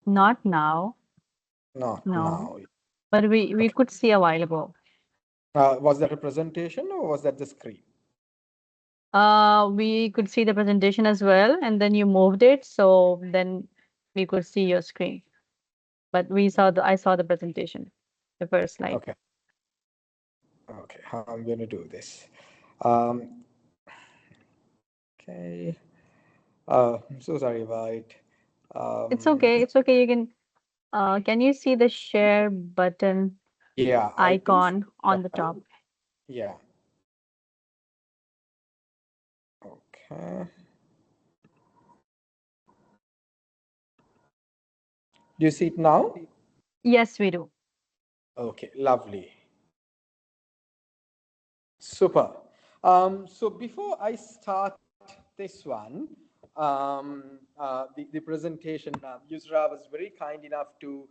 Not now. Not No. now. But we Okay. could see a while ago. Was that a presentation or was that the screen? We could see the presentation as well, and then you moved it, so then we could see your screen. But I saw the presentation, the first slide. Okay. Okay. I'm going to do this. Um, okay. I'm so sorry about it. It's Um, okay. It's okay. Can you see the share button yeah, I do see icon on the that. top? Yeah. Okay. Do you see it now? Yes, we do. Okay, lovely. Super. So before I start this one, the presentation, Yusra was very kind enough to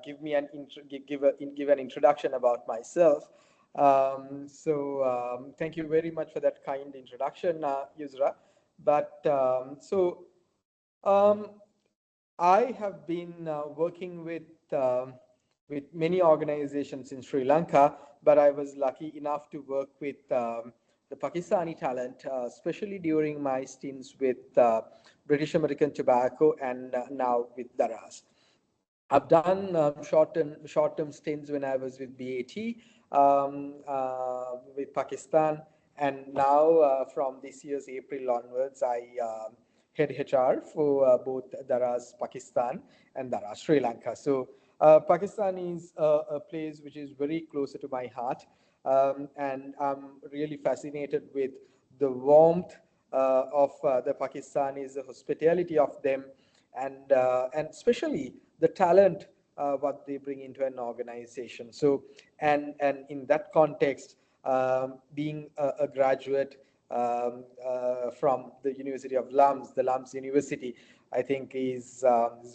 give an introduction about myself. Thank you very much for that kind introduction, Yusra. Um, I have been working with many organizations in Sri Lanka, but I was lucky enough to work with the Pakistani talent, especially during my stints with British American Tobacco and now with Daras. I've done short-term stints when I was with BAT with Pakistan, and now from this year's April onwards, I head HR for both Daras Pakistan and Daras Sri Lanka. So Pakistan is a place which is very closer to my heart, and I'm really fascinated with the warmth of the Pakistanis, the hospitality of them, and especially the talent what they bring into an organization. So, and in that context, being a graduate from the University of Lums, the Lums University, I think is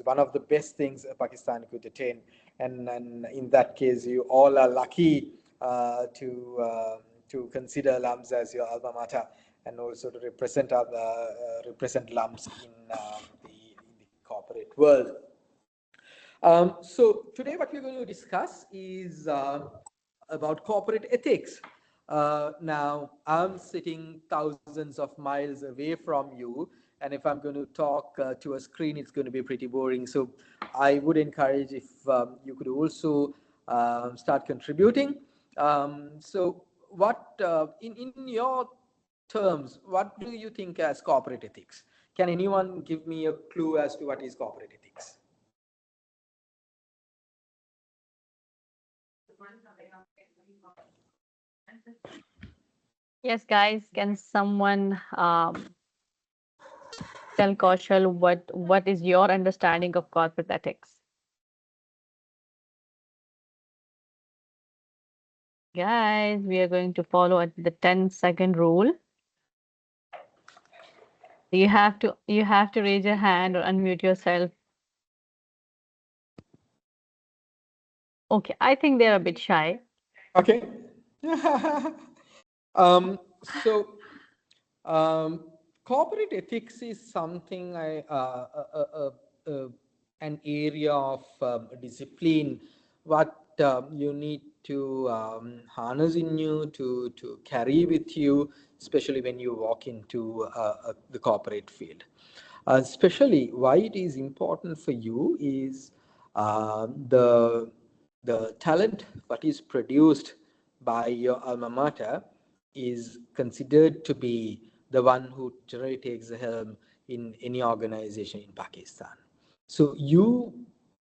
one of the best things Pakistan could attain. And in that case, you all are lucky to consider Lums as your alma mater and also to represent Lums in the corporate world. So today what we're going to discuss is about corporate ethics. Now, I'm sitting thousands of miles away from you, and if I'm going to talk to a screen, it's going to be pretty boring. So I would encourage if you could also start contributing. In your terms, what do you think as corporate ethics? Can anyone give me a clue as to what is corporate ethics? Yes, guys, can someone tell Kaushal what is your understanding of corporate ethics? Guys, we are going to follow the 10-second rule. You have to raise your hand or unmute yourself. Okay, I think they're a bit shy. Okay. um, so, um, corporate ethics is something an area of discipline what you need to harness in you to carry with you, especially when you walk into the corporate field. Especially why it is important for you is the talent what is produced by your alma mater is considered to be the one who generally takes the helm in any organization in Pakistan. So you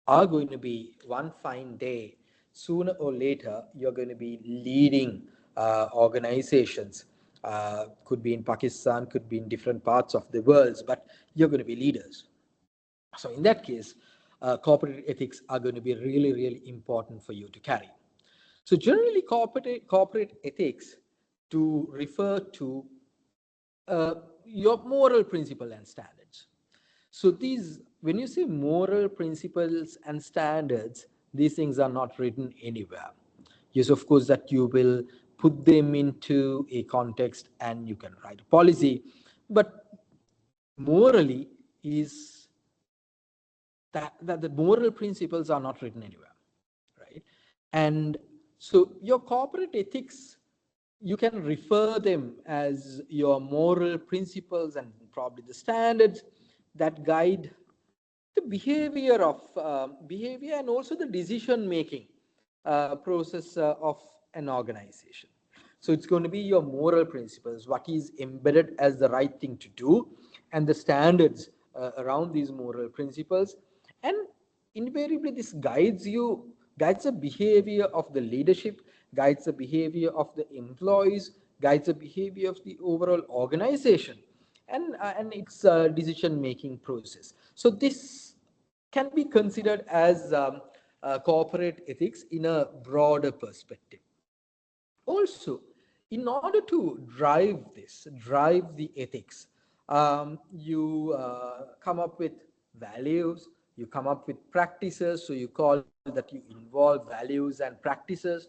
are going to be one fine day, sooner or later, you're going to be leading organizations. Could be in Pakistan, could be in different parts of the world, but you're going to be leaders. So in that case, corporate ethics are going to be really, really important for you to carry. So generally, corporate ethics to refer to your moral principle and standards. So these, when you say moral principles and standards, these things are not written anywhere. Yes, of course, that you will put them into a context and you can write a policy, but morally is that the moral principles are not written anywhere, right? And so your corporate ethics, you can refer them as your moral principles and probably the standards that guide the behavior and also the decision making process of an organization. So it's going to be your moral principles, what is embedded as the right thing to do, and the standards around these moral principles. And invariably, this guides the behavior of the leadership, guides the behavior of the employees, guides the behavior of the overall organization, and its decision making process. So this can be considered as corporate ethics in a broader perspective. Also, in order to drive the ethics, you come up with values, you come up with practices. So you call that you involve values and practices.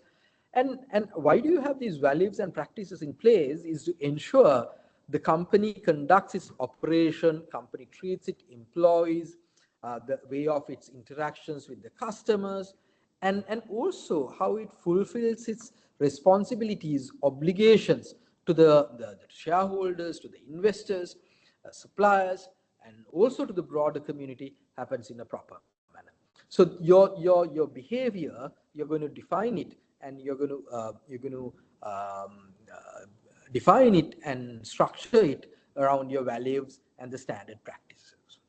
And why do you have these values and practices in place is to ensure the company conducts its operation, company treats its employees, the way of its interactions with the customers, and also how it fulfills its responsibilities, obligations to the shareholders, to the investors, suppliers, and also to the broader community happens in a proper manner. So your behavior, you're going to define it, and you're going to define it and structure it around your values and the standard practices.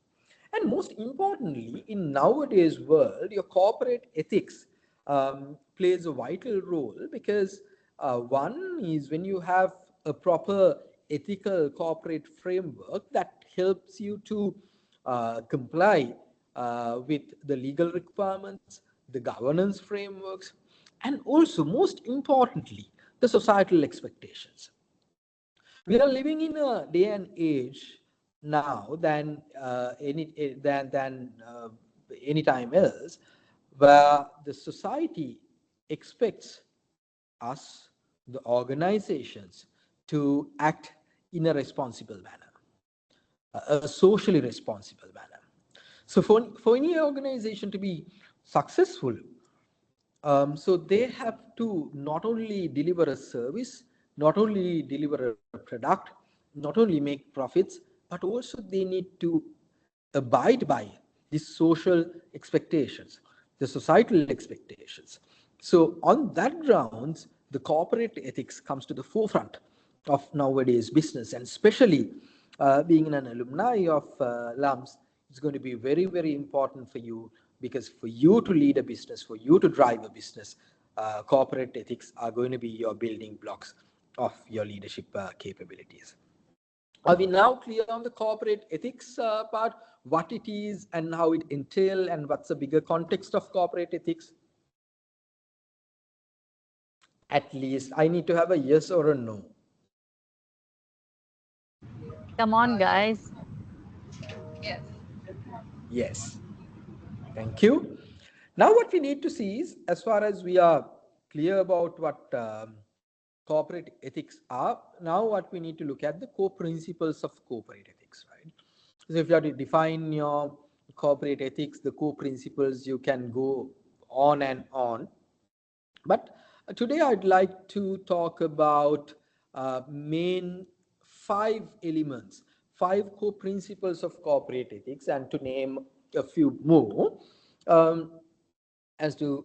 And most importantly, in nowadays world, your corporate ethics plays a vital role because one is when you have a proper ethical corporate framework that helps you to comply with the legal requirements, the governance frameworks, and also most importantly, the societal expectations. We are living in a day and age now than any time else, where the society expects us, the organizations, to act in a responsible manner, a socially responsible manner. So for any organization to be successful, so they have to not only deliver a service, not only deliver a product, not only make profits, but also they need to abide by these social expectations, the societal expectations. So on that grounds, the corporate ethics comes to the forefront of nowadays business, and especially being an alumni of LUMS, it's going to be very, very important for you, because for you to lead a business, for you to drive a business, corporate ethics are going to be your building blocks of your leadership capabilities. Are we now clear on the corporate ethics part, what it is and how it entails, and what's the bigger context of corporate ethics? At least I need to have a yes or a no. Come on, guys. Yes. Yes. Thank you. Now what we need to see is, as far as we are clear about what corporate ethics are, now what we need to look at the core principles of corporate ethics, right? So if you have to define your corporate ethics, the core principles, you can go on and on. But today I'd like to talk about main 5 elements, 5 core principles of corporate ethics, and to name a few more um, as to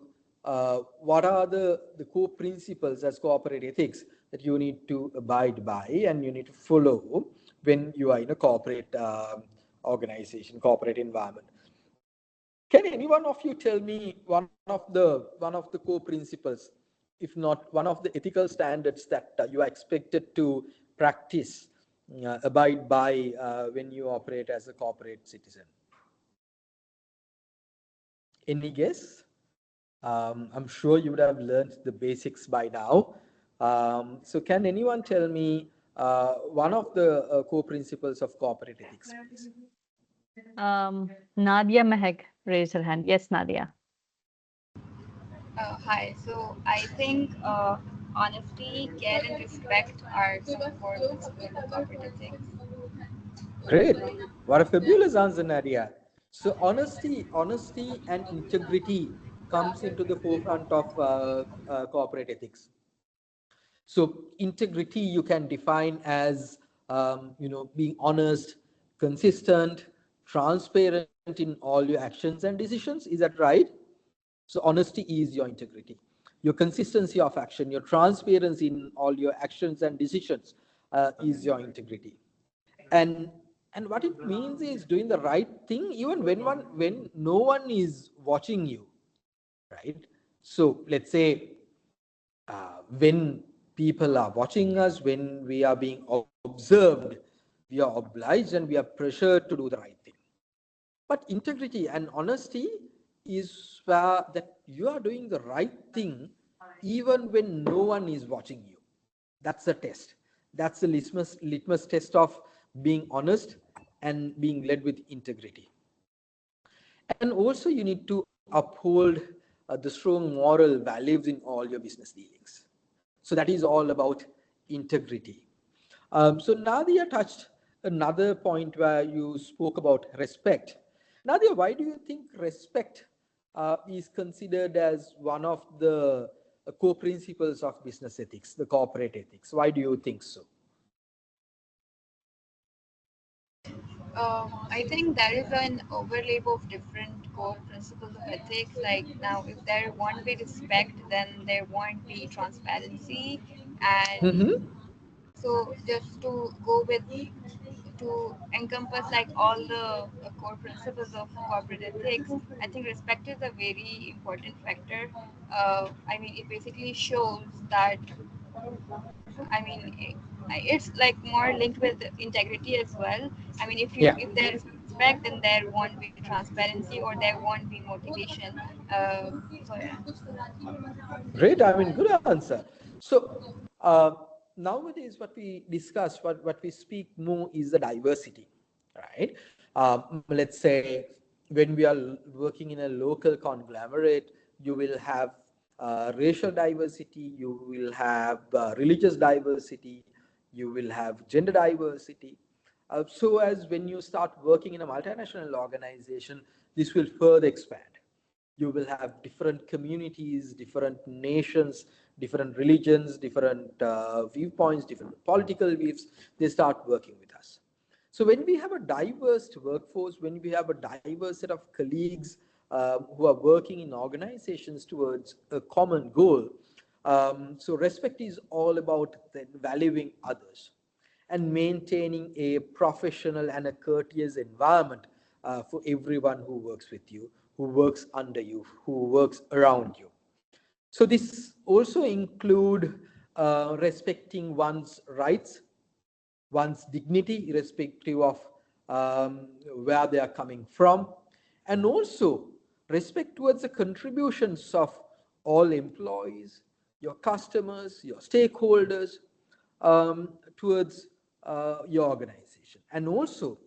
what are the core principles as corporate ethics that you need to abide by and you need to follow when you are in a corporate organization, corporate environment. Can any one of you tell me one of the core principles, if not one of the ethical standards that you are expected to practice, abide by when you operate as a corporate citizen? Any guess? I'm sure you would have learned the basics by now. So can anyone tell me one of the core principles of corporate ethics, please? Nadia Mehak raised her hand. Yes, Nadia. Hi. So I think honesty, care, and respect are some core principles of corporate ethics. Great. What a fabulous answer, Nadia. So honesty and integrity comes into the forefront of corporate ethics. So integrity you can define as being honest, consistent, transparent in all your actions and decisions. Is that right? So honesty is your integrity, your consistency of action, your transparency in all your actions and decisions is your integrity. And and what it means is doing the right thing even when no one is watching you, right? So let's say when people are watching us, when we are being observed, we are obliged and we are pressured to do the right thing. But integrity and honesty is where that you are doing the right thing even when no one is watching you. That's the test. That's the litmus test of being honest and being led with integrity. And also, you need to uphold the strong moral values in all your business dealings. So, that is all about integrity. So, Nadia touched another point where you spoke about respect. Nadia, why do you think respect is considered as one of the core principles of business ethics, the corporate ethics? Why do you think so? I think there is an overlap of different core principles of ethics. Like now, if there won't be respect, then there won't be transparency. And Mm-hmm. so, just to go with to encompass like all the core principles of corporate ethics, I think respect is a very important factor. I mean, it basically shows that I mean, it's like more linked with integrity as well. I mean, Yeah. if there is respect, then there won't be transparency or there won't be motivation. So yeah. Great. I mean, good answer. So uh, nowadays, what we discuss, what we speak more is the diversity, right? Let's say when we are working in a local conglomerate, you will have racial diversity, you will have religious diversity, you will have gender diversity. So as when you start working in a multinational organization, this will further expand. You will have different communities, different nations, different religions, different viewpoints, different political views. They start working with us. So when we have a diverse workforce, when we have a diverse set of colleagues who are working in organizations towards a common goal, so respect is all about then valuing others and maintaining a professional and a courteous environment for everyone who works with you, who works under you, who works around you. So this also include respecting one's rights, one's dignity, irrespective of where they are coming from, and also respect towards the contributions of all employees, your customers, your stakeholders, towards your organization, and also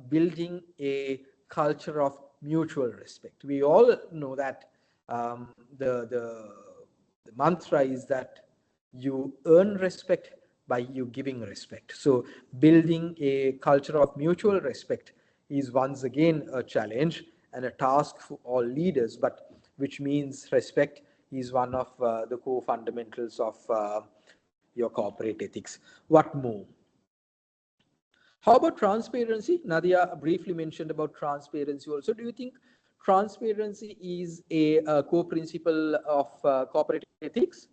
building a culture of mutual respect. We all know that um, the, the, the mantra is that you earn respect by you giving respect. So, building a culture of mutual respect is once again a challenge and a task for all leaders, but which means respect is one of the core fundamentals of your corporate ethics. What more? How about transparency? Nadia briefly mentioned about transparency also. Do you think transparency is a core principle of corporate ethics?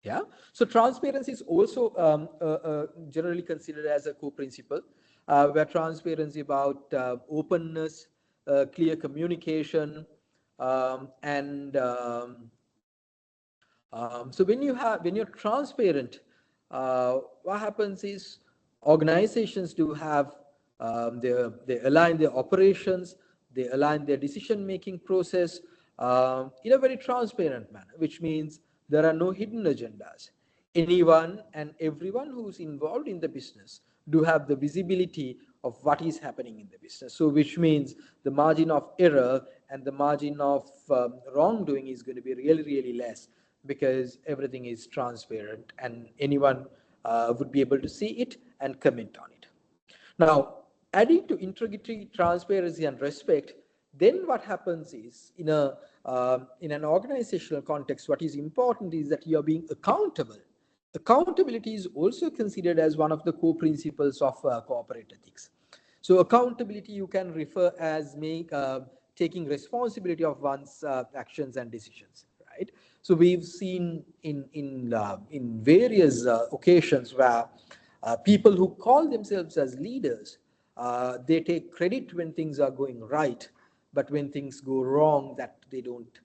Yeah. So transparency is also generally considered as a core principle, where transparency about openness, clear communication, and so when you're transparent, what happens is organizations do have they align their operations, they align their decision making process in a very transparent manner, which means there are no hidden agendas. Anyone and everyone who's involved in the business do have the visibility of what is happening in the business. So, which means the margin of error and the margin of wrongdoing is going to be really, really less because everything is transparent and anyone would be able to see it and comment on it. Now, adding to integrity, transparency, and respect, then what happens is in an organizational context, what is important is that you are being accountable. Accountability is also considered as one of the core principles of corporate ethics. So accountability you can refer as taking responsibility of one's actions and decisions, right? So we've seen in various occasions where people who call themselves as leaders, they take credit when things are going right, but when things go wrong, that they don't,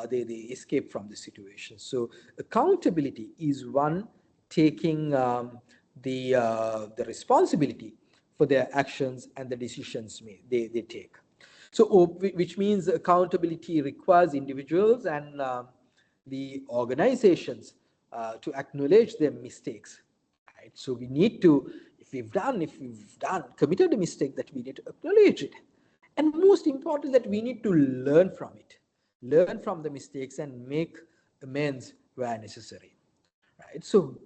they escape from the situation. So accountability is one taking the responsibility for their actions and the decisions they take. So, which means accountability requires individuals and the organizations to acknowledge their mistakes. Right? So we need to, if we've done, committed a mistake, that we need to acknowledge it. And most important, that we need to learn from it, learn from the mistakes and make amends where necessary. Right? So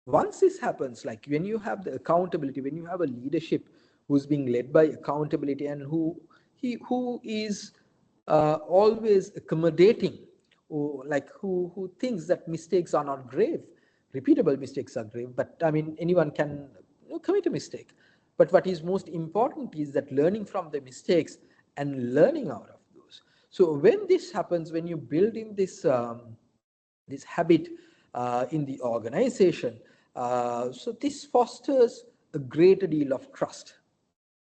once this happens, like when you have the accountability, when you have a leadership who's being led by accountability and who is always accommodating, or like who thinks that mistakes are not grave, repeatable mistakes are grave, but I mean anyone can commit a mistake. But what is most important is that learning from the mistakes and learning out of those. So when this happens, when you build in this habit in the organization, so this fosters a greater deal of trust,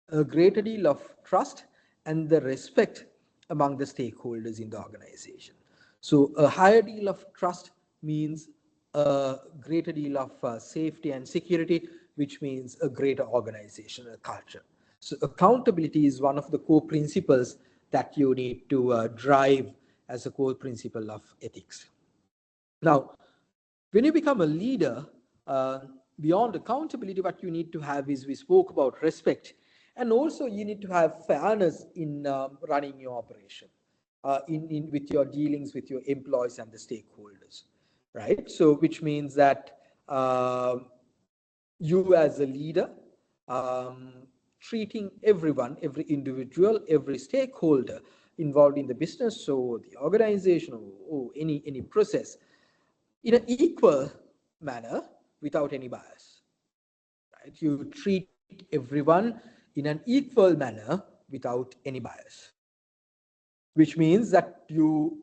a greater deal of trust and the respect among the stakeholders in the organization. So a higher deal of trust means a greater deal of safety and security, which means a greater organizational culture. So accountability is one of the core principles that you need to drive as a core principle of ethics. Now, when you become a leader, uh, beyond accountability, what you need to have is, we spoke about respect, and also you need to have fairness in running your operation, with your dealings with your employees and the stakeholders, right? So, which means that you as a leader, um, treating everyone, every individual, every stakeholder involved in the business or the organization, or any process, in an equal manner without any bias. Right? You treat everyone in an equal manner without any bias, which means that you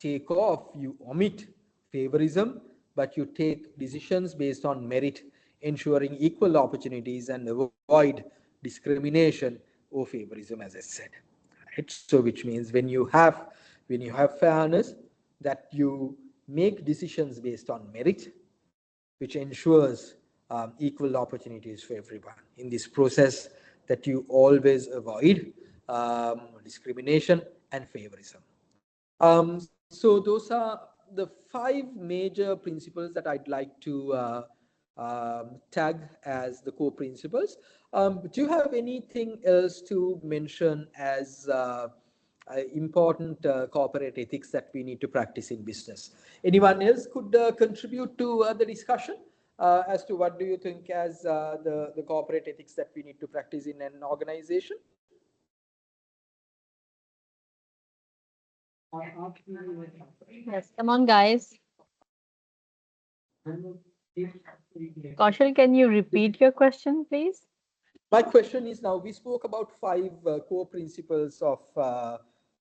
take off, you omit favorism, but you take decisions based on merit, ensuring equal opportunities and avoid discrimination or favorism, as I said. Right? So, which means when you have fairness, that you make decisions based on merit, which ensures equal opportunities for everyone in this process, that you always avoid discrimination and favorism. So those are the five major principles that I'd like to tag as the core principles. Do you have anything else to mention as important corporate ethics that we need to practice in business? Anyone else could contribute to the discussion as to what do you think as the corporate ethics that we need to practice in an organization? Yes, come on, guys. Kaushal, can you repeat your question, please? My question is, now we spoke about five core principles of,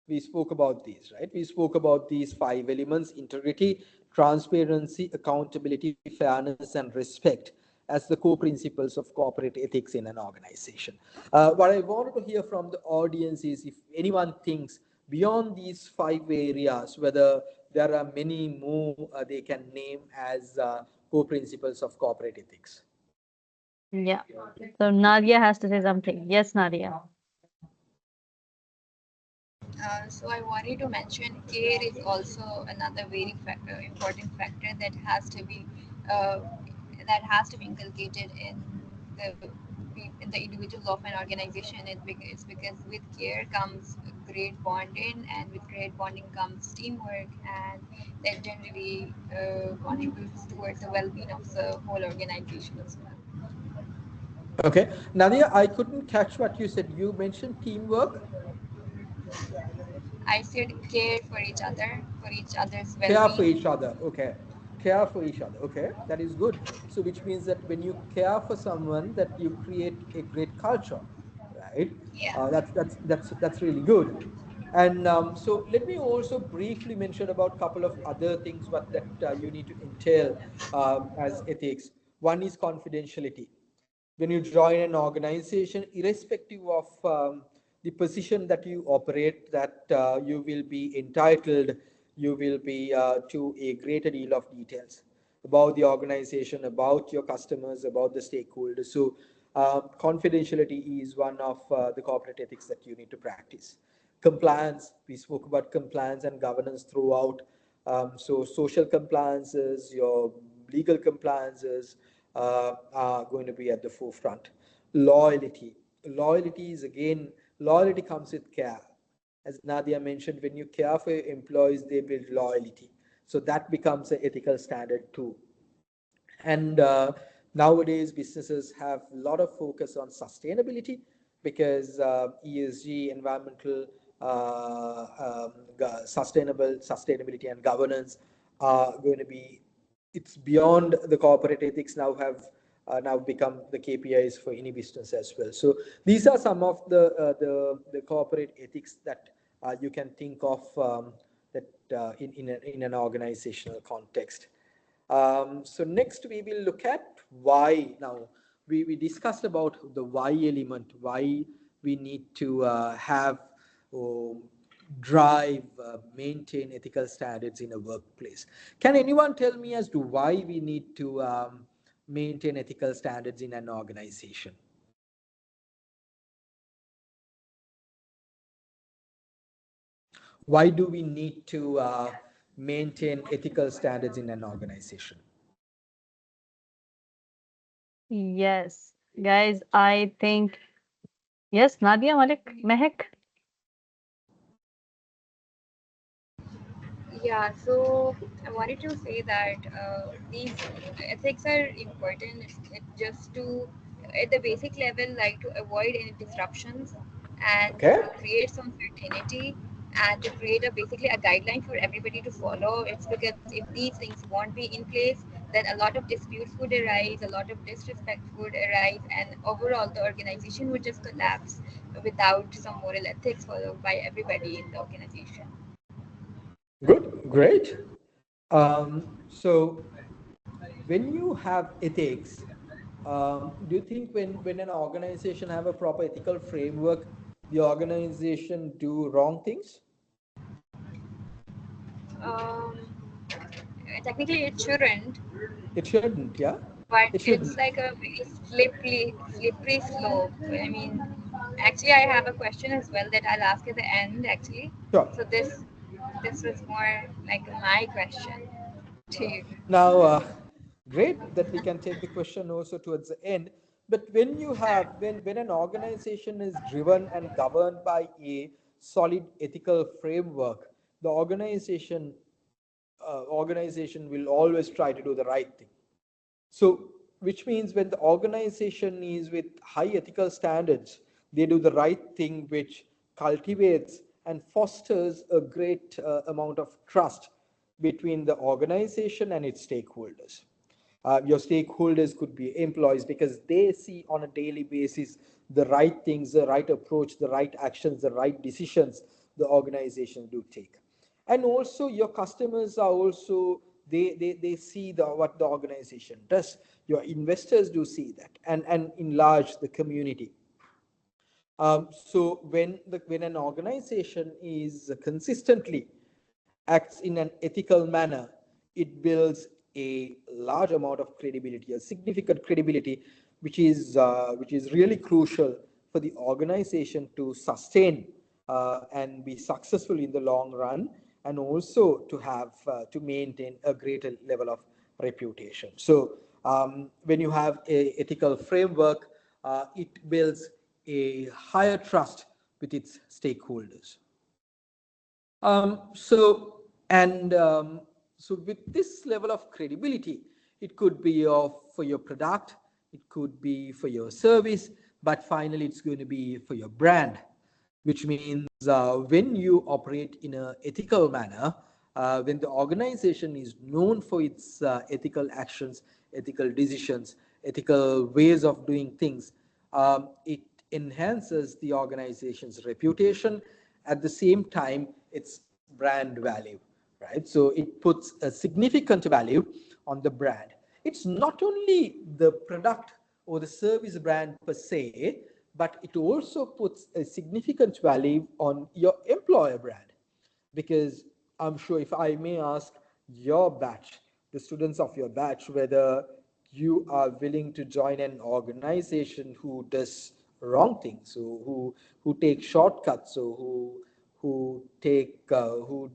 we spoke about these, right? We spoke about these five elements: integrity, transparency, accountability, fairness, and respect as the core principles of corporate ethics in an organization. What I wanted to hear from the audience is if anyone thinks beyond these five areas, whether there are many more they can name as core principles of corporate ethics. Yeah. So Nadia has to say something. Yes, Nadia. So I wanted to mention care is also another very important factor uh, that has to be inculcated in the in the individuals of an organization. It's because with care comes great bonding, and with great bonding comes teamwork, and that generally contributes towards the well-being of the whole organization as well. Okay. Nadia, I couldn't catch what you said. You mentioned teamwork. I said care for each other's Care for well-being. each other. Okay. Care for each other. Okay. That is good. So, which means that when you care for someone, that you create a great culture, right? Yeah. That's really good. And so, let me also briefly mention about a couple of other things what that you need to entail as ethics. One is confidentiality. When you join an organization, irrespective of the position that you operate, that you will be entitled, you will be to a greater deal of details about the organization, about your customers, about the stakeholders. So confidentiality is one of the corporate ethics that you need to practice. Compliance, we spoke about compliance and governance throughout. So social compliances, your legal compliances are going to be at the forefront. Loyalty. Loyalty is again, loyalty comes with care. As Nadia mentioned, when you care for your employees, they build loyalty. So that becomes an ethical standard too. And nowadays, businesses have a lot of focus on sustainability because ESG, environmental, sustainability and governance are going to be, it's beyond the corporate ethics now have now become the KPIs for any business as well. So these are some of the corporate ethics that you can think of that in an organizational context. So next we will look at why. Now we discussed about the why element, why we need to have or drive, maintain ethical standards in a workplace. Can anyone tell me as to why we need to maintain ethical standards in an organization? Why do we need to maintain ethical standards in an organization? Yes, guys, I think yes, Nadia, Malik, Mehak. Yeah, so I wanted to say that these ethics are important. It's just to, at the basic level, like to avoid any disruptions and Okay. to create some certainty and to create a basically a guideline for everybody to follow. It's because if these things won't be in place, then a lot of disputes would arise, a lot of disrespect would arise, and overall the organization would just collapse without some moral ethics followed by everybody in the organization. Good, great. So when you have ethics, do you think when an organization have a proper ethical framework, the organization do wrong things? Um, Technically, it shouldn't, It shouldn't, yeah? but It it's shouldn't. like a very slippery slope. I mean, actually, I have a question as well that I'll ask at the end. Actually, Sure. so this was more like my question to Sure. you. Now, great that we can take the question also towards the end. But when you have, when an organization is driven and governed by a solid ethical framework, the organization will always try to do the right thing. So, which means when the organization is with high ethical standards, they do the right thing, which cultivates and fosters a great amount of trust between the organization and its stakeholders. Your stakeholders could be employees because they see on a daily basis the right things, the right approach, the right actions, the right decisions the organization do take. And also your customers are also, they see what the organization does. Your investors do see that, and enlarge the community. So when an organization is consistently acts in an ethical manner, it builds a large amount of credibility, a significant credibility, which is really crucial for the organization to sustain and be successful in the long run, and also to have to maintain a greater level of reputation. So when you have a ethical framework, it builds a higher trust with its stakeholders. So and so with this level of credibility, it could be of for your product, it could be for your service, but finally it's going to be for your brand, which means when you operate in an ethical manner, when the organization is known for its ethical actions, ethical decisions, ethical ways of doing things, it enhances the organization's reputation. At the same time, its brand value, right? So it puts a significant value on the brand. It's not only the product or the service brand per se, but it also puts a significant value on your employer brand. Because I'm sure, if I may ask your batch, the students of your batch, whether you are willing to join an organization who does wrong things, so who take shortcuts, so who take who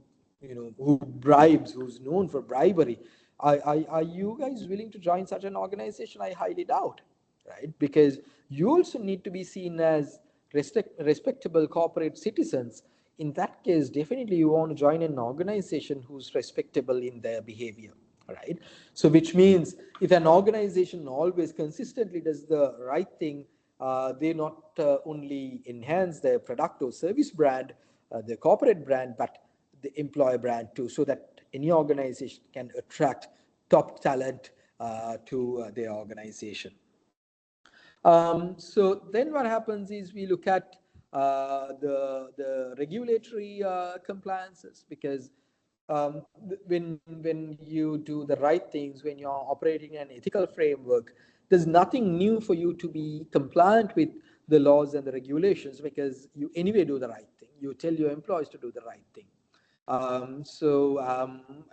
who bribes, who's known for bribery. Are you guys willing to join such an organization? I highly doubt, right? Because you also need to be seen as respectable corporate citizens. In that case, definitely you want to join an organization who's respectable in their behavior, right? So which means if an organization always consistently does the right thing, they not only enhance their product or service brand, their corporate brand, but the employer brand too, so that any organization can attract top talent to their organization. So then what happens is we look at the regulatory compliances, because when you do the right things, when you're operating an ethical framework, there's nothing new for you to be compliant with the laws and the regulations, because you anyway do the right thing. You tell your employees to do the right thing.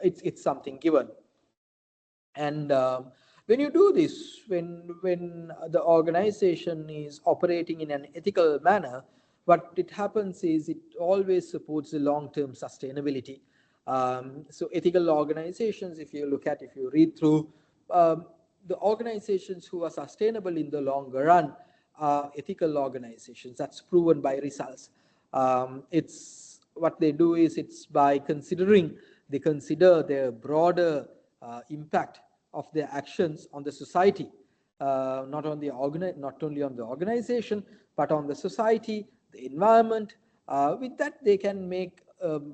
It's something given. And when you do this, when the organization is operating in an ethical manner, what it happens is it always supports the long-term sustainability. So ethical organizations, if you read through, the organizations who are sustainable in the longer run are ethical organizations. That's proven by results. It's what they do is it's by they consider their broader impact of their actions on the society, not only on the organization, but on the society, the environment. With that, they can make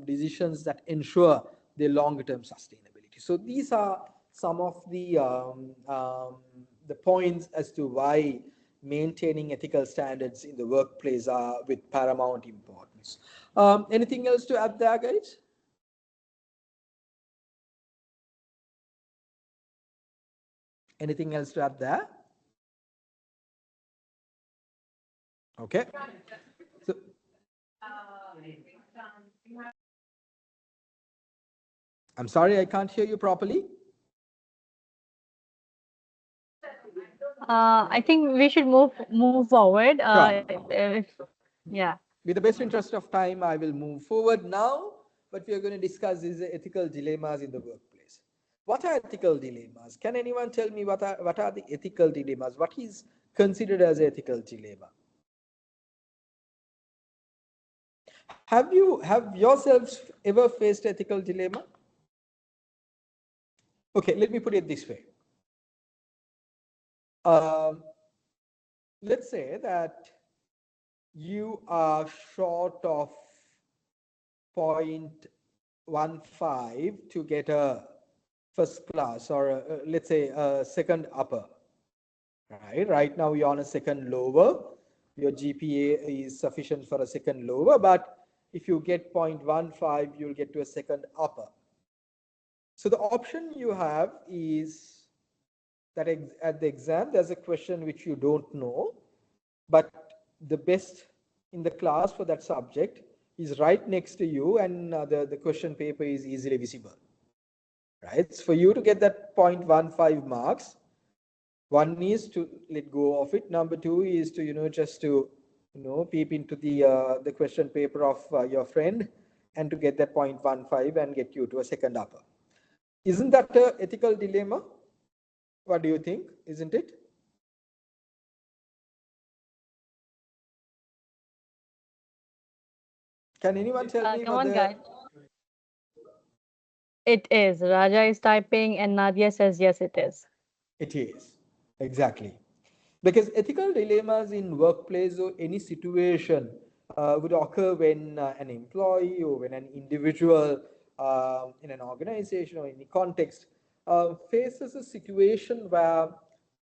decisions that ensure their longer-term sustainability. So these are some of the points as to why maintaining ethical standards in the workplace are with paramount importance. Anything else to add there, guys? Anything else to add there? Okay. So, I'm sorry, I can't hear you properly. I think we should move forward. Sure. Yeah. With the best interest of time, I will move forward now. What we are going to discuss is the ethical dilemmas in the workplace. What are ethical dilemmas? Can anyone tell me what are the ethical dilemmas? What is considered as ethical dilemma? Have yourselves ever faced ethical dilemma? Okay, let me put it this way. Um, let's say that you are short of 0.15 to get a first class, or let's say a second upper, right now you're on a second lower. Your GPA is sufficient for a second lower, but if you get 0.15, you'll get to a second upper. So the option you have is that at the exam there's a question which you don't know, but the best in the class for that subject is right next to you, and the question paper is easily visible, right? So for you to get that 0.15 marks, one is to let go of it. Number two is to just to peep into the question paper of your friend, and to get that 0.15 and get you to a second upper. Isn't that a ethical dilemma? What do you think? Isn't it? Can anyone tell me Come on, whether guys. It is. Raja is typing, and Nadia says yes, it is. it is? Exactly. Because ethical dilemmas in workplace or any situation would occur when an employee or when an individual in an organization or any context faces a situation where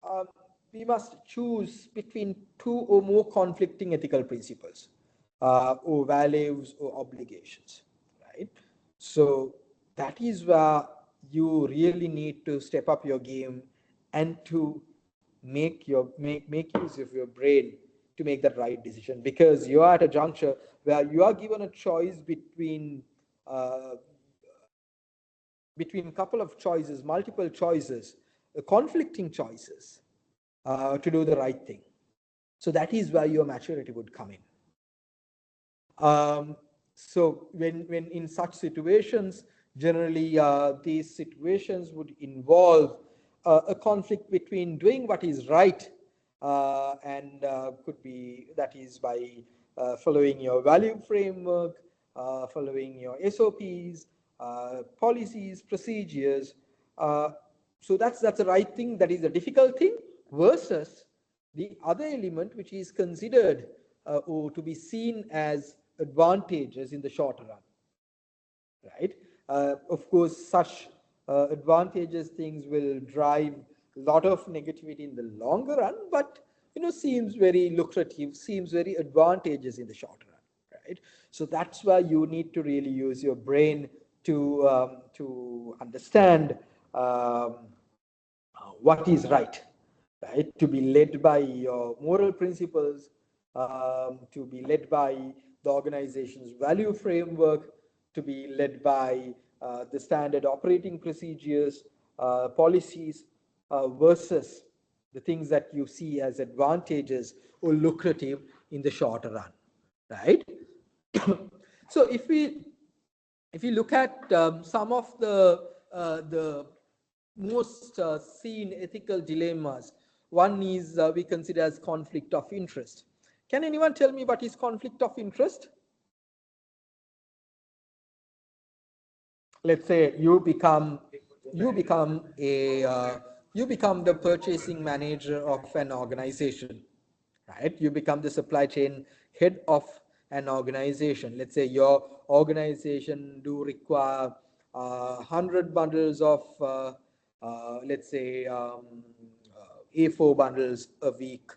um, we must choose between two or more conflicting ethical principles or values or obligations, right? So that is where you really need to step up your game and to make use of your brain to make that right decision, because you are at a juncture where you are given a choice uh, between a couple of choices, multiple choices, conflicting choices to do the right thing. So that is where your maturity would come in. Um, so when in such situations, generally these situations would involve a conflict between doing what is right and could be that is by following your value framework, following your SOPs, policies, procedures. Uh, so that's the right thing. That is the difficult thing versus the other element which is considered or to be seen as advantages in the short run, right? Of course, such advantageous things will drive a lot of negativity in the longer run, but seems very lucrative, seems very advantageous in the short run, right? So that's why you need to really use your brain to understand what is right, right? To be led by your moral principles, to be led by the organization's value framework, to be led by the standard operating procedures, policies, versus the things that you see as advantageous or lucrative in the shorter run, right? So if we look at some of the most seen ethical dilemmas, one is we consider as conflict of interest. Can anyone tell me what is conflict of interest? Let's say you become the purchasing manager of an organization, right? You become the supply chain head of an organization. Let's say your organization do require 100 bundles of let's say A4 bundles a week,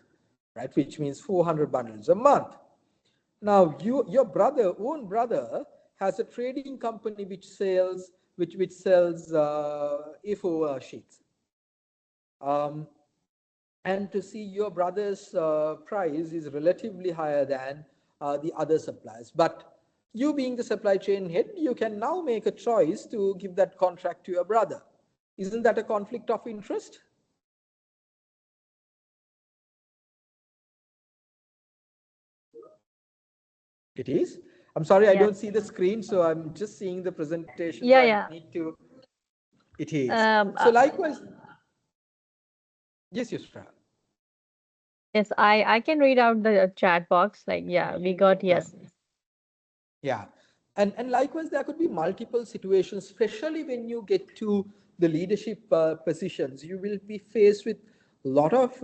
right? Which means 400 bundles a month. Now, your own brother, has a trading company which sells A4 sheets. Um, and to see your brother's price is relatively higher than the other suppliers. But you being the supply chain head, you can now make a choice to give that contract to your brother. Isn't that a conflict of interest? It is. I'm sorry, I Yeah. don't see the screen, so I'm just seeing the presentation. So Yeah, I yeah. need to. It is. Um, So uh, likewise, yes, Yusra. yes, I can read out the chat box. Like, yeah, we got Yeah. yes. Yeah. And likewise, there could be multiple situations, especially when you get to the leadership positions. You will be faced with a lot of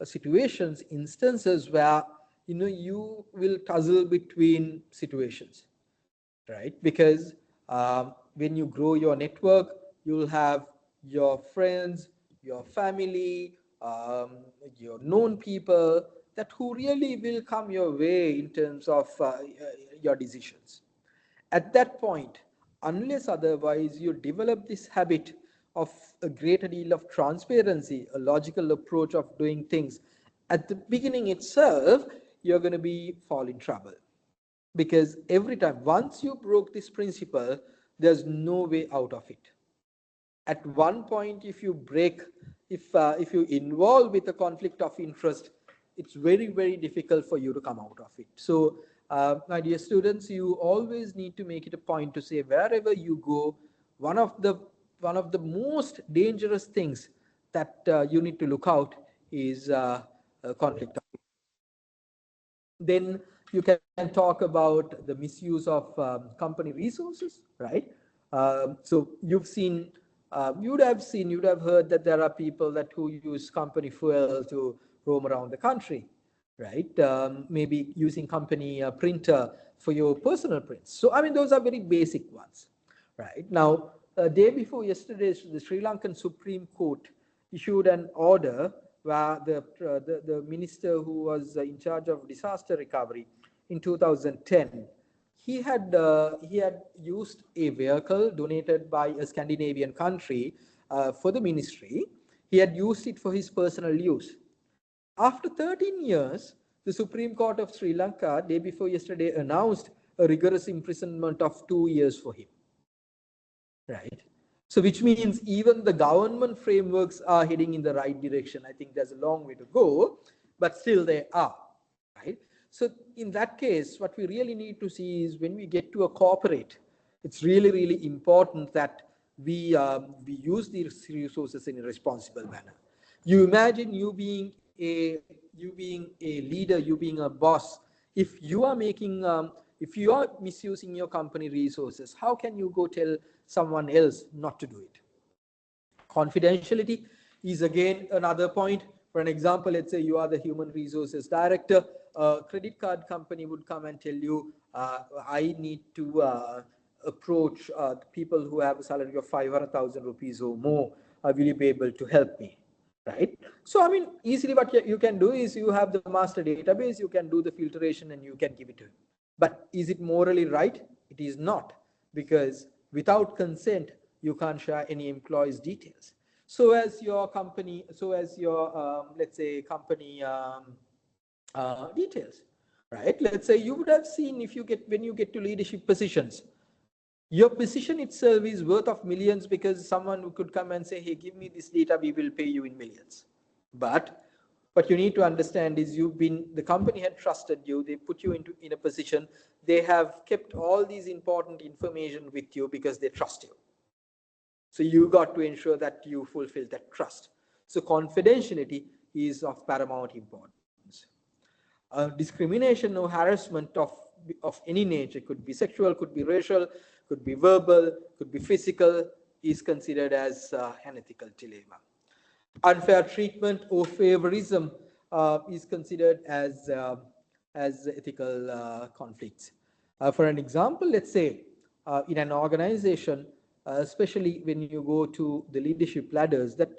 situations, instances where you will tussle between situations, right? Because when you grow your network, you'll have your friends, your family, your known people that who really will come your way in terms of your decisions. At that point, unless otherwise you develop this habit of a greater deal of transparency, a logical approach of doing things at the beginning itself, you're going to be fall in trouble, because every time once you broke this principle, there's no way out of it. At one point, if you break, if you involve with a conflict of interest, it's very very difficult for you to come out of it. So my dear students, you always need to make it a point to say, wherever you go, one of the one of the most dangerous things that you need to look out is conflict of. Then you can talk about the misuse of company resources, right? So you would have heard that there are people that who use company fuel to roam around the country, right? Maybe using company printer for your personal prints. So, I mean, those are very basic ones, right? Now, day before yesterday, the Sri Lankan Supreme Court issued an order where the minister who was in charge of disaster recovery in 2010, he had used a vehicle donated by a Scandinavian country for the ministry. He had used it for his personal use. After 13 years, the Supreme Court of Sri Lanka, day before yesterday, announced a rigorous imprisonment of 2 years for him, right? So, which means even the government frameworks are heading in the right direction. I think there's a long way to go, but still they are, right? So, in that case, what we really need to see is when we get to a corporate, it's really, really important that we use these resources in a responsible manner. You imagine you being a leader, you being a boss. If you are misusing your company resources, how can you go tell someone else not to do it? Confidentiality is again another point. For an example, let's say you are the human resources director. A credit card company would come and tell you, I need to approach people who have a salary of 500,000 rupees or more. Will you be able to help me? Right? So, I mean, easily what you can do is you have the master database, you can do the filtration and you can give it to him. But is it morally right? It is not, because without consent, you can't share any employees' details. So as your company, let's say, company details, right? Let's say you would have seen if you get when you get to leadership positions, your position itself is worth of millions because someone could come and say, hey, give me this data, we will pay you in millions. But what you need to understand is the company had trusted you, they put you in a position, they have kept all these important information with you because they trust you. So you got to ensure that you fulfill that trust. So confidentiality is of paramount importance. Discrimination or harassment of any nature, could be sexual, could be racial, could be verbal, could be physical, is considered as an ethical dilemma. Unfair treatment or favorism is considered as ethical conflicts. For an example, let's say in an organization, especially when you go to the leadership ladders, that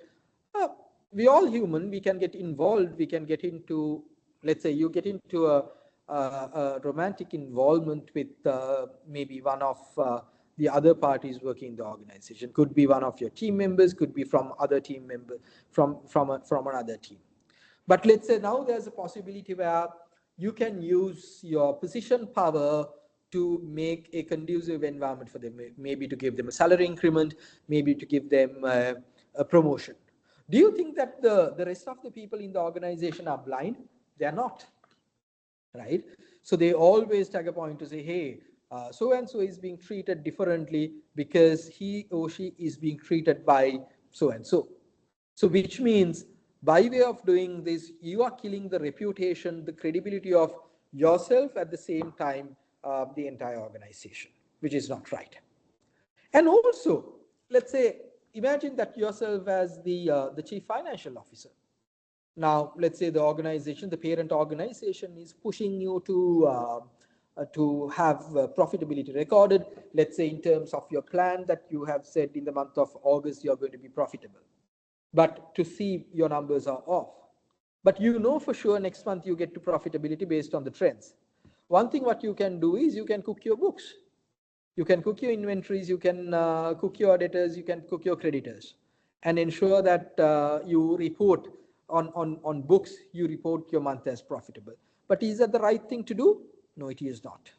uh, we all human, we can get involved, we can get into, let's say you get into a romantic involvement with maybe one of the other parties working in the organization. Could be one of your team members, could be from other team member, from another team. But let's say now there's a possibility where you can use your position power to make a conducive environment for them, maybe to give them a salary increment, maybe to give them a promotion. Do you think that the rest of the people in the organization are blind? They are not, right? So they always take a point to say, hey, so and so is being treated differently because he or she is being treated by so and so. So which means by way of doing this, you are killing the reputation, the credibility of yourself, at the same time the entire organization, which is not right. And also, let's say, imagine that yourself as the chief financial officer. Now, let's say the organization, the parent organization, is pushing you to have profitability recorded. Let's say in terms of your plan that you have said in the month of August, you're going to be profitable. But to see your numbers are off. But you know for sure next month you get to profitability based on the trends. One thing what you can do is you can cook your books. You can cook your inventories, you can cook your debtors, you can cook your creditors, and ensure that you report on books, you report your month as profitable. But is that the right thing to do? No, it is not.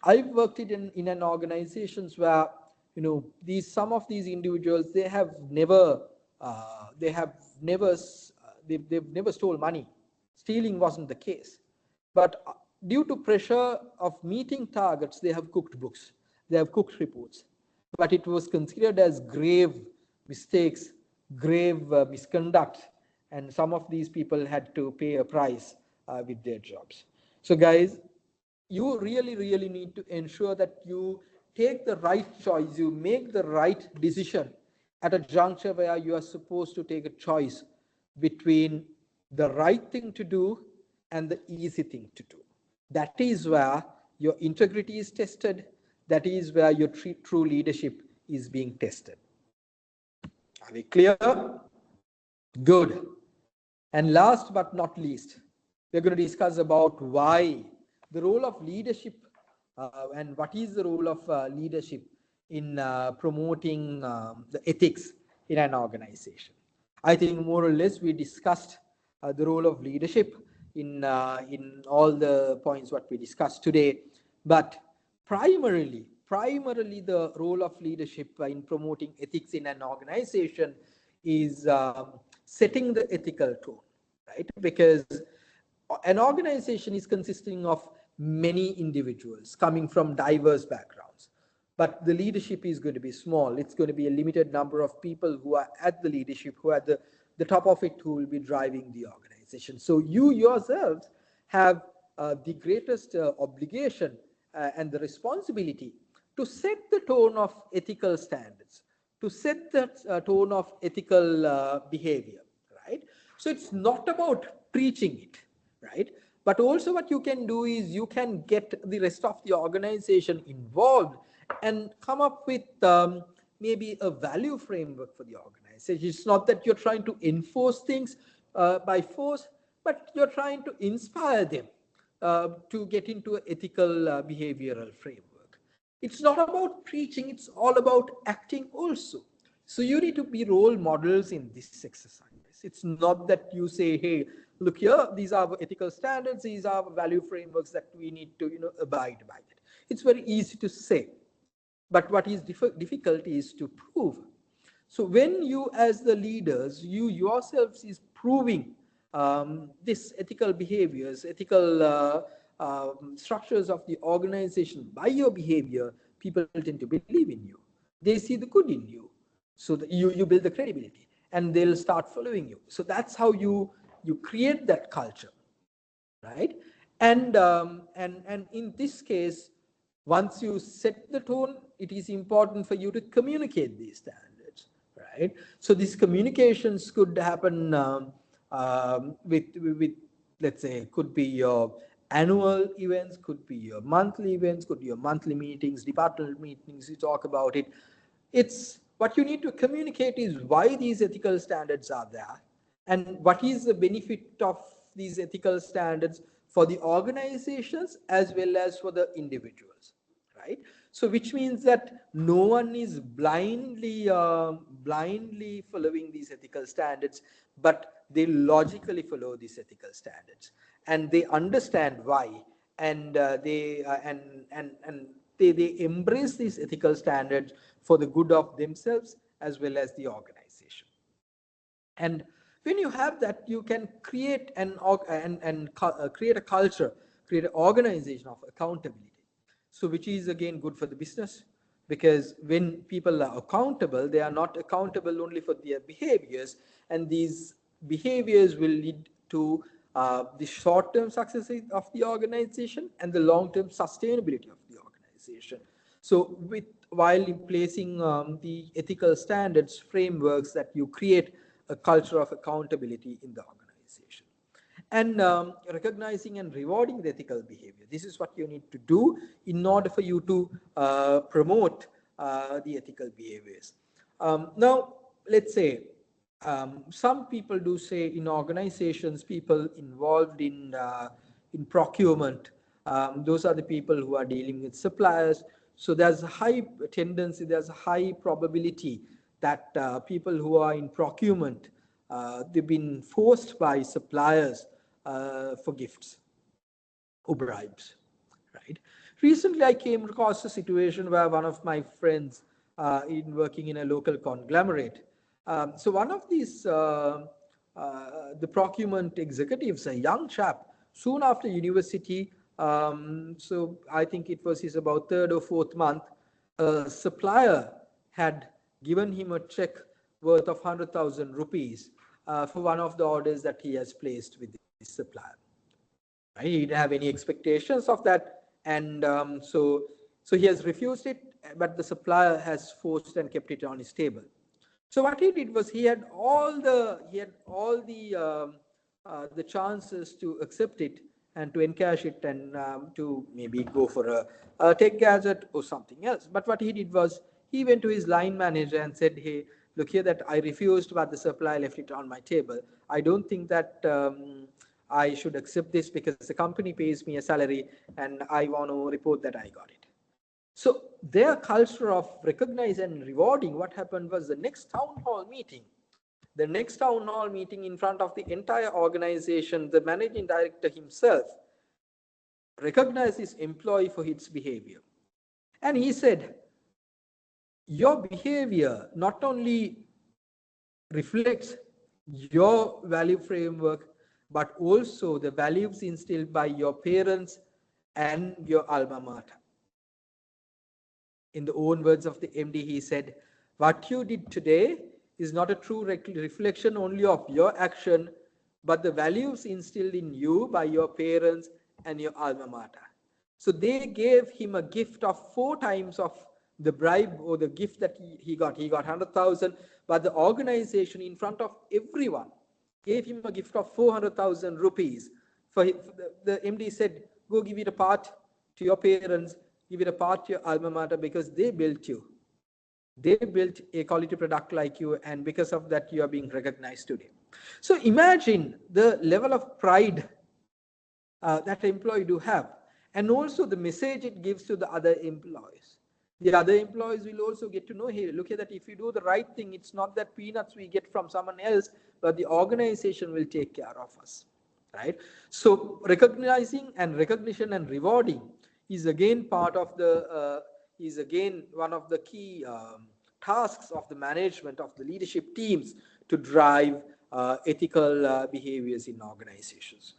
I've worked in an organizations where, some of these individuals, they have never they've never stole money. Stealing wasn't the case, but due to pressure of meeting targets, they have cooked books, they have cooked reports, but it was considered as grave mistakes, grave misconduct, and some of these people had to pay a price with their jobs. So guys, you really, really need to ensure that you take the right choice, you make the right decision at a juncture where you are supposed to take a choice between the right thing to do, and the easy thing to do. That is where your integrity is tested. That is where your true leadership is being tested. Are we clear? Good. And last but not least, we're going to discuss about why the role of leadership and what is the role of leadership in promoting the ethics in an organization. I think more or less we discussed the role of leadership in all the points what we discussed today, but primarily the role of leadership in promoting ethics in an organization is setting the ethical tone, right? Because an organization is consisting of many individuals coming from diverse backgrounds, but the leadership is going to be small. It's going to be a limited number of people who are at the leadership, who are at the top of it, who will be driving the organization. So you yourselves have the greatest obligation and the responsibility to set the tone of ethical standards, to set the tone of ethical behavior, right? So it's not about preaching it, right? But also what you can do is you can get the rest of the organization involved and come up with maybe a value framework for the organization. It's not that you're trying to enforce things by force, but you're trying to inspire them to get into an ethical behavioral framework. It's not about preaching, it's all about acting also. So you need to be role models in this exercise. It's not that you say, hey, look here, these are ethical standards, these are value frameworks that we need to abide by it. It's very easy to say, but what is difficult is to prove. So when you as the leaders, you yourselves is proving this ethical behaviors, ethical structures of the organization by your behavior, people tend to believe in you. They see the good in you. So that you build the credibility and they'll start following you. So that's how you create that culture, right? And in this case, once you set the tone, it is important for you to communicate these standards, right? So these communications could happen with let's say, could be your annual events, could be your monthly events, could be your monthly meetings, departmental meetings. You talk about it. It's what you need to communicate is why these ethical standards are there and what is the benefit of these ethical standards for the organizations as well as for the individuals, right? So which means that no one is blindly following these ethical standards, but they logically follow these ethical standards and they understand why, and they embrace these ethical standards for the good of themselves as well as the organization. And when you have that, you can create create a culture, create an organization of accountability. So which is again good for the business, because when people are accountable, they are not accountable only for their behaviors, and these behaviors will lead to the short-term success of the organization and the long-term sustainability of the organization. So while in placing the ethical standards frameworks, that you create a culture of accountability in the organization. And recognizing and rewarding the ethical behavior. This is what you need to do in order for you to promote the ethical behaviors. Now, let's say some people do say in organizations, people involved in procurement, those are the people who are dealing with suppliers. So there's a high tendency, there's a high probability that people who are in procurement, they've been forced by suppliers for gifts or bribes, right? Recently, I came across a situation where one of my friends, in working in a local conglomerate, so one of these, the procurement executives, a young chap, soon after university, so I think it was his about third or fourth month, a supplier had given him a check worth of 100,000 rupees for one of the orders that he has placed with this supplier. Right? He didn't have any expectations of that, and so he has refused it, but the supplier has forced and kept it on his table. So what he did was he had all the the chances to accept it and to encash it and to maybe go for a tech gadget or something else. But what he did was he went to his line manager and said, hey, look here, that I refused, but the supply left it on my table. I don't think that I should accept this because the company pays me a salary and I want to report that I got it. So their culture of recognizing and rewarding, what happened was the next town hall meeting. The next town hall meeting in front of the entire organization, the managing director himself recognized his employee for its behavior. And he said, your behavior not only reflects your value framework, but also the values instilled by your parents and your alma mater. In the own words of the MD, he said, what you did today is not a true reflection only of your action, but the values instilled in you by your parents and your alma mater. So they gave him a gift of 4 times of the bribe or the gift that he got. He got 100,000, but the organization in front of everyone gave him a gift of 400,000 rupees. The MD said, go give it a part to your parents, give it a part to your alma mater because they built you. They built a quality product like you, and because of that, you are being recognized today. So imagine the level of pride that employee do have, and also the message it gives to the other employees. The other employees will also get to know, hey, look at that, if you do the right thing, it's not that peanuts we get from someone else, but the organization will take care of us, right? So recognizing and recognition and rewarding is again part of the is again one of the key tasks of the management of the leadership teams to drive ethical behaviors in organizations.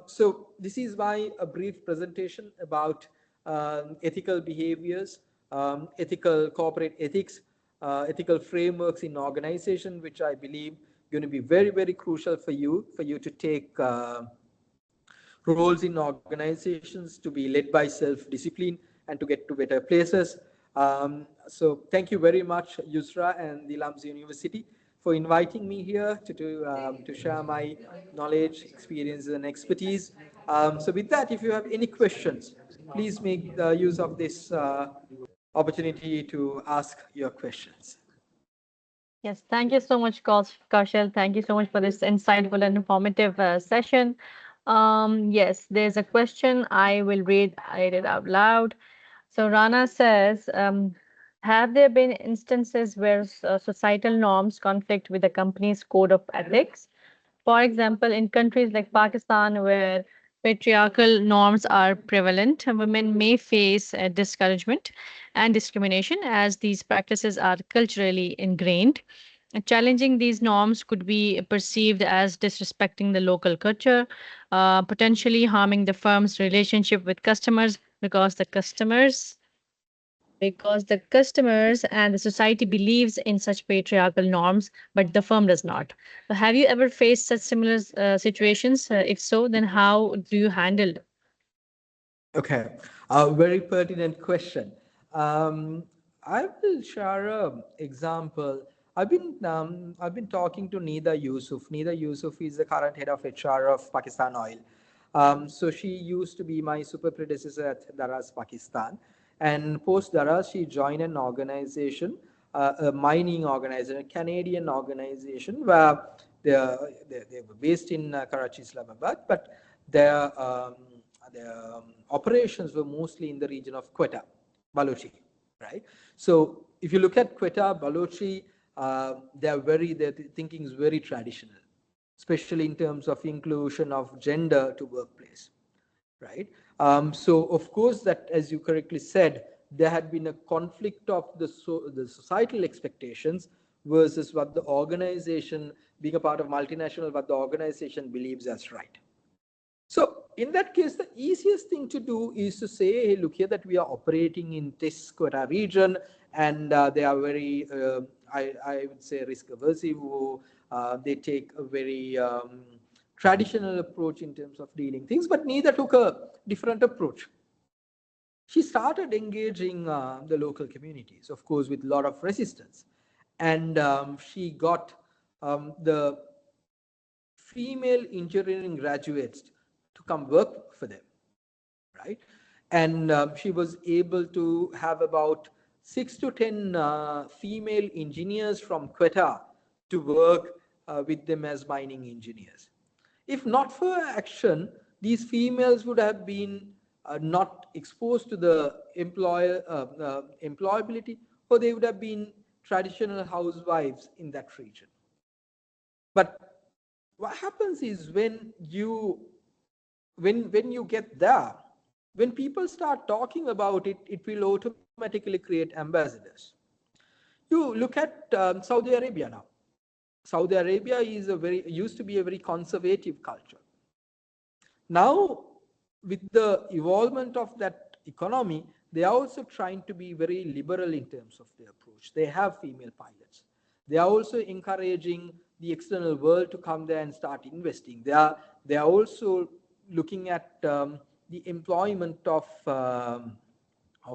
So this is my a brief presentation about ethical behaviors, ethical corporate ethics, ethical frameworks in organization, which I believe going to be very, very crucial for you to take roles in organizations, to be led by self-discipline and to get to better places. So thank you very much, Yusra and the Lums University, for inviting me here to share my knowledge, experiences, and expertise. So with that, if you have any questions, please make the use of this opportunity to ask your questions. Yes, thank you so much, Kaushal. Thank you so much for this insightful and informative session. Yes, there's a question. I will read it out loud. So Rana says, have there been instances where societal norms conflict with the company's code of ethics? For example, in countries like Pakistan, where patriarchal norms are prevalent, women may face discouragement and discrimination as these practices are culturally ingrained. Challenging these norms could be perceived as disrespecting the local culture, potentially harming the firm's relationship with customers because the customers and the society believes in such patriarchal norms, but the firm does not. So have you ever faced such similar situations? If so, then how do you handle? Okay, a very pertinent question. I will share an example. I've been talking to Nida Yusuf. Nida Yusuf is the current head of HR of Pakistan Oil. So she used to be my super predecessor at Daraz, Pakistan, and post Daraz she joined an organization, a mining organization, a Canadian organization where they were based in Karachi, Islamabad, but their operations were mostly in the region of Quetta, Balochi, right? So if you look at Quetta, Balochi, their thinking is very traditional, especially in terms of inclusion of gender to workplace, right? So of course that, as you correctly said, there had been a conflict of the societal expectations versus what the organization, being a part of multinational, what the organization believes as right. So in that case, the easiest thing to do is to say, hey, look here, that we are operating in this Quetta region, and they are very, I would say, risk aversive. They take a very traditional approach in terms of dealing things, but neither took a different approach. She started engaging the local communities, of course, with a lot of resistance, and she got the female engineering graduates to come work for them, right? And she was able to have about 6 to 10 female engineers from Quetta to work with them as mining engineers. If not for her action, these females would have been not exposed to the employability, or they would have been traditional housewives in that region. But what happens is when you get there, when people start talking about it, it will automatically create ambassadors. You look at Saudi Arabia now. Saudi Arabia is a very used to be a very conservative culture. Now, with the evolvement of that economy, they are also trying to be very liberal in terms of their approach. They have female pilots. They are also encouraging the external world to come there and start investing. They are also looking at the employment of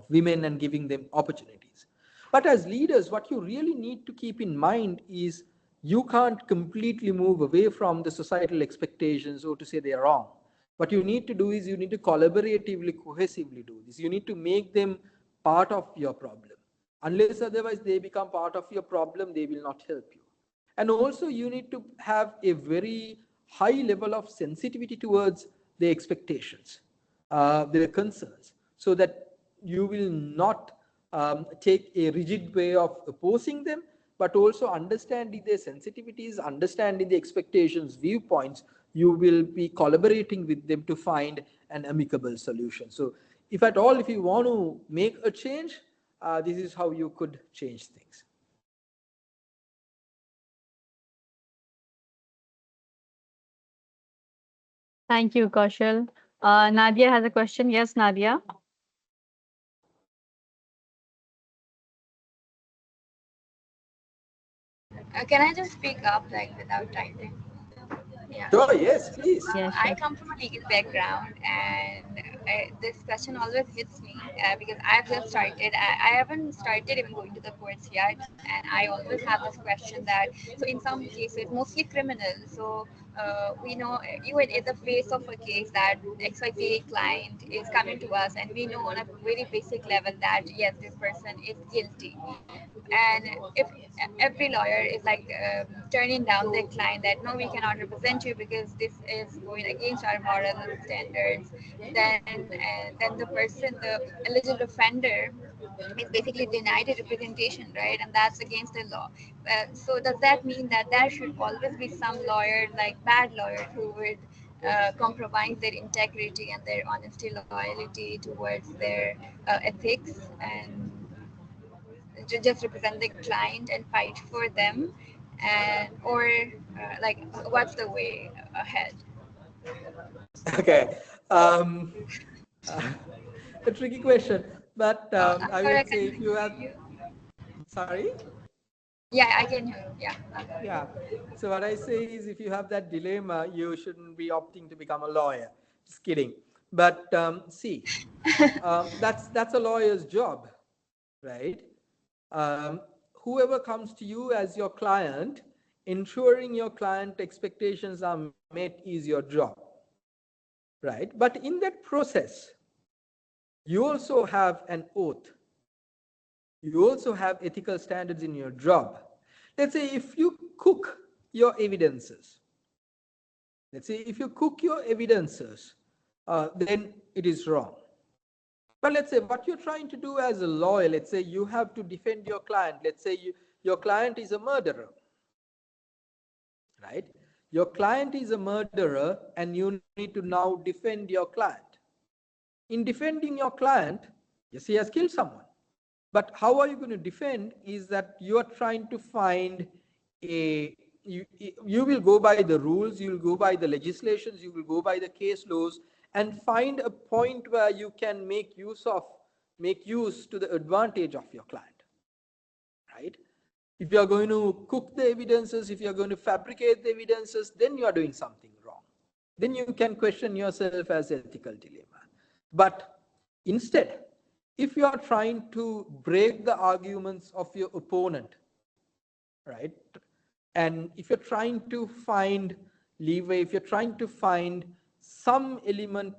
women and giving them opportunities. But as leaders, what you really need to keep in mind is you can't completely move away from the societal expectations or to say they're wrong. What you need to do is you need to collaboratively, cohesively do this. You need to make them part of your problem. Unless otherwise they become part of your problem, they will not help you. And also you need to have a very high level of sensitivity towards the expectations, their concerns, so that you will not take a rigid way of opposing them, but also understanding their sensitivities, understanding the expectations, viewpoints. You will be collaborating with them to find an amicable solution. So if at all, if you want to make a change, this is how you could change things. Thank you, Kaushal. Nadia has a question. Yes, Nadia. Can I just speak up like without typing? Yeah. Sure, yes, please. Yeah, I sure. come from a legal background, and this question always hits me because I've just started. I haven't started even going to the courts yet, and I always have this question that so in some cases, mostly criminal. So we know even in the face of a case that XYZ client is coming to us, and we know on a very basic level that yes, this person is guilty, and if every lawyer is like turning down their client that no, we cannot represent you because this is going against our moral standards, then the person, the alleged offender, is basically denied a representation, right? And that's against the law. So does that mean that there should always be some lawyer, like bad lawyers, who would compromise their integrity and their honesty, loyalty towards their ethics, and just represent the client and fight for them, and or like what's the way ahead? Okay. Um, uh, a tricky question, but I'm I sorry, I would can say if you hear have, you. sorry? Yeah, I can hear you. Yeah. Yeah. So what I say is if you have that dilemma, you shouldn't be opting to become a lawyer. Just kidding. But see, that's a lawyer's job, right? Um, Whoever comes to you as your client, ensuring your client expectations are met is your job, right? But in that process, you also have an oath. You also have ethical standards in your job. Let's say if you cook your evidences, let's say if you cook your evidences, then it is wrong. But let's say what you're trying to do as a lawyer, let's say you have to defend your client. Let's say your client is a murderer, right? Your client is a murderer and you need to now defend your client. In defending your client, yes, he has killed someone. But how are you going to defend is that you are trying to find a, you will go by the rules, you will go by the legislations, you will go by the case laws and find a point where you can make use to the advantage of your client, right? If you are going to cook the evidences, if you are going to fabricate the evidences, then you are doing something wrong. Then you can question yourself as ethical dilemma. But instead, if you are trying to break the arguments of your opponent, right? And if you're trying to find, leeway, if you're trying to find some element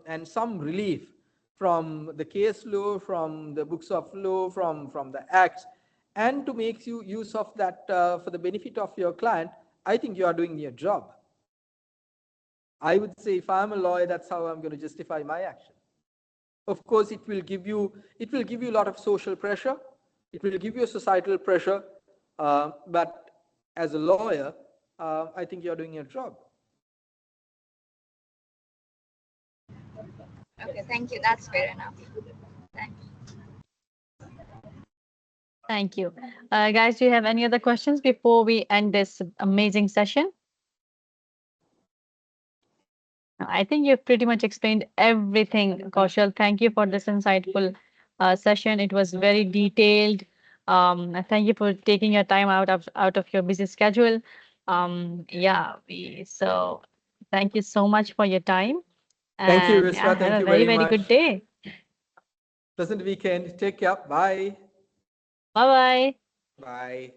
and some relief from the case law, from the books of law, from the acts, and to make you use of that for the benefit of your client, I think you are doing your job. I would say if I'm a lawyer, that's how I'm going to justify my action. Of course, it will give you a lot of social pressure. It will give you a societal pressure. But as a lawyer, I think you're doing your job. Okay, thank you. That's fair enough. Thank you. Thank you. Guys, do you have any other questions before we end this amazing session? I think you've pretty much explained everything, Kaushal. Thank you for this insightful session. It was very detailed. Thank you for taking your time out of your busy schedule. Yeah, so thank you so much for your time, Thank you, and yeah, Vishwa. have Thank a you very, very very much. good day. Pleasant weekend. Take care. Bye. Bye bye. Bye.